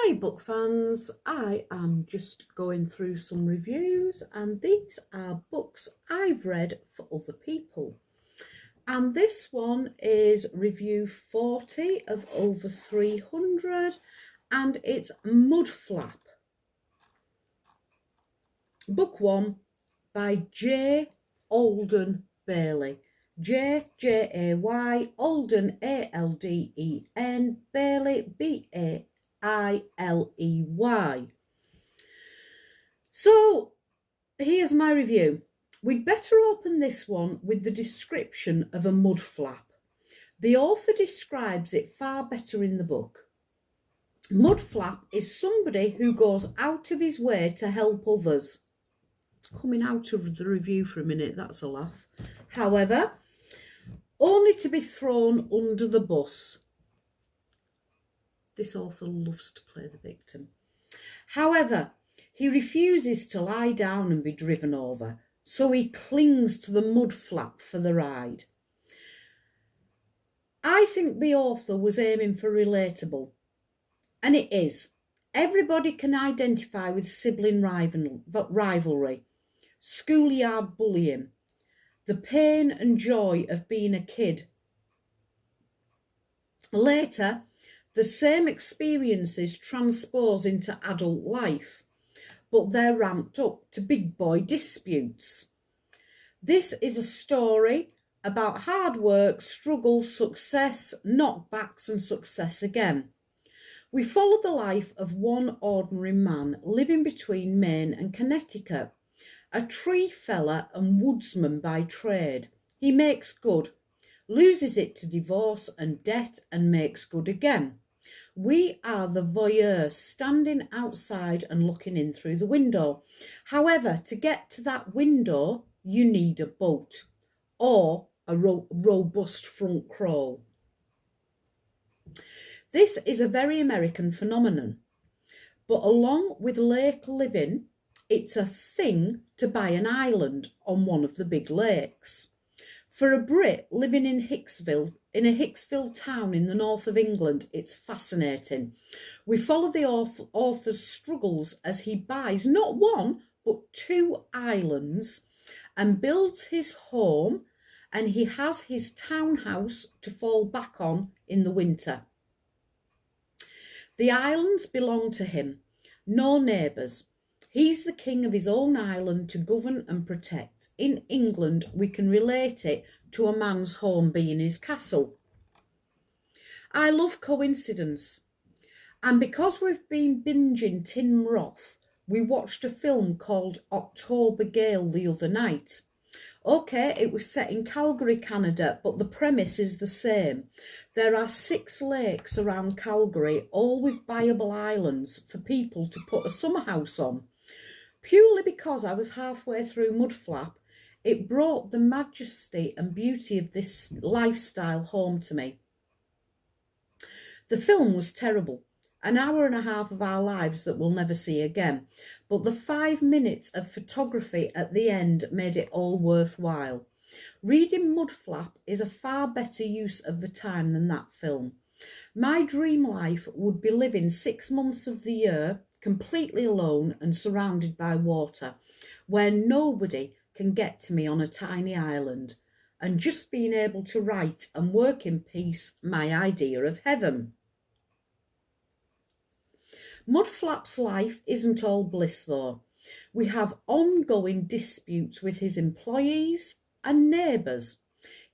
Hi book fans, I am just going through some reviews and these are books I've read for other people. And this one is review 40 of over 300 and it's Mudflap. Book 1 by J. Alden Bailey. J-J-A-Y, Alden A-L-D-E-N, Bailey B-A-I-L-E-Y. So here's my review. We'd better open this one with the description of a mudflap. The author describes it far better in the book. Mudflap is somebody who goes out of his way to help others. Coming out of the review for a minute, that's a laugh. However, only to be thrown under the bus. This author loves to play the victim. However, he refuses to lie down and be driven over, so he clings to the mudflap for the ride. I think the author was aiming for relatable, and it is. Everybody can identify with sibling rivalry, schoolyard bullying, the pain and joy of being a kid. Later, the same experiences transpose into adult life, but they're ramped up to big boy disputes. This is a story about hard work, struggle, success, knockbacks and success again. We follow the life of one ordinary man living between Maine and Connecticut, a tree feller and woodsman by trade. He makes good, loses it to divorce and debt and makes good again. We are the voyeur standing outside and looking in through the window. However, to get to that window, you need a boat or a robust front crawl. This is a very American phenomenon, but along with lake living, it's a thing to buy an island on one of the big lakes. For a Brit living in Hicksville, in a Hicksville town in the north of England, it's fascinating. We follow the author's struggles as he buys not one, but 2 islands and builds his home, and he has his townhouse to fall back on in the winter. The islands belong to him, no neighbours. He's the king of his own island to govern and protect. In England, we can relate it to a man's home being his castle. I love coincidence. And because we've been binging Tim Roth, we watched a film called October Gale the other night. Okay, it was set in Calgary, Canada, but the premise is the same. There are 6 lakes around Calgary, all with viable islands for people to put a summer house on. Purely because I was halfway through Mudflap, it brought the majesty and beauty of this lifestyle home to me. The film was terrible, an hour and a half of our lives that we'll never see again, but the 5 minutes of photography at the end made it all worthwhile. Reading Mudflap is a far better use of the time than that film. My dream life would be living 6 months of the year completely alone and surrounded by water, where nobody can get to me on a tiny island, and just being able to write and work in peace, my idea of heaven. Mudflap's life isn't all bliss though. We have ongoing disputes with his employees and neighbours.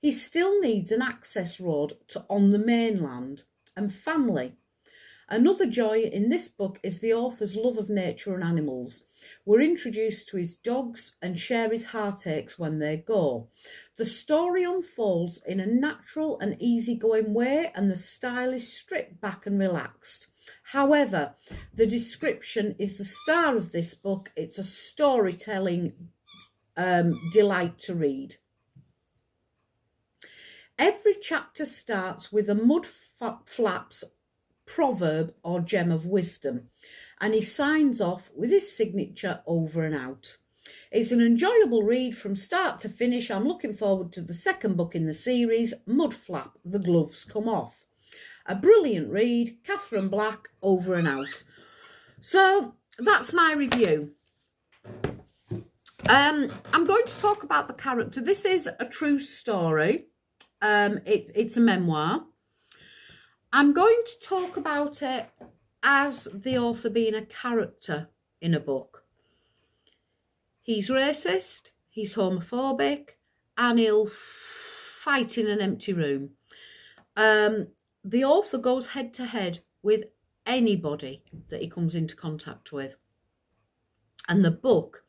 He still needs an access road to on the mainland and family. Another joy in this book is the author's love of nature and animals. We're introduced to his dogs and share his heartaches when they go. The story unfolds in a natural and easygoing way, and the style is stripped back and relaxed. However, the description is the star of this book. It's a storytelling delight to read. Every chapter starts with a Mudflap's proverb or gem of wisdom, and he signs off with his signature over and out. It's an enjoyable read from start to finish. I'm looking forward to the second book in the series, Mudflap, The Gloves Come Off. A brilliant read. Katherine Black, over and out. So that's my review. I'm going to talk about the character. This is a true story. It's a memoir. I'm going to talk about it as the author being a character in a book. He's racist, he's homophobic, and he'll fight in an empty room. The author goes head to head with anybody that he comes into contact with. And the book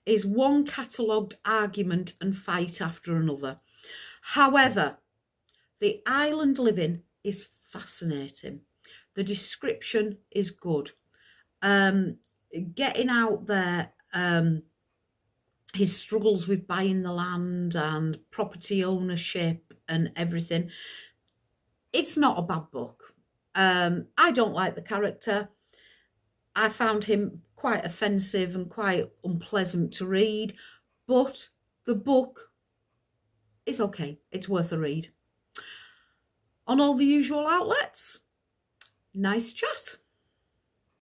is one catalogued argument and fight after another. However, the island living is fascinating. The description is good. Getting out there, his struggles with buying the land and property ownership and everything. It's not a bad book. I don't like the character. I found him quite offensive and quite unpleasant to read, but the book is okay. It's worth a read. On all the usual outlets, nice chat.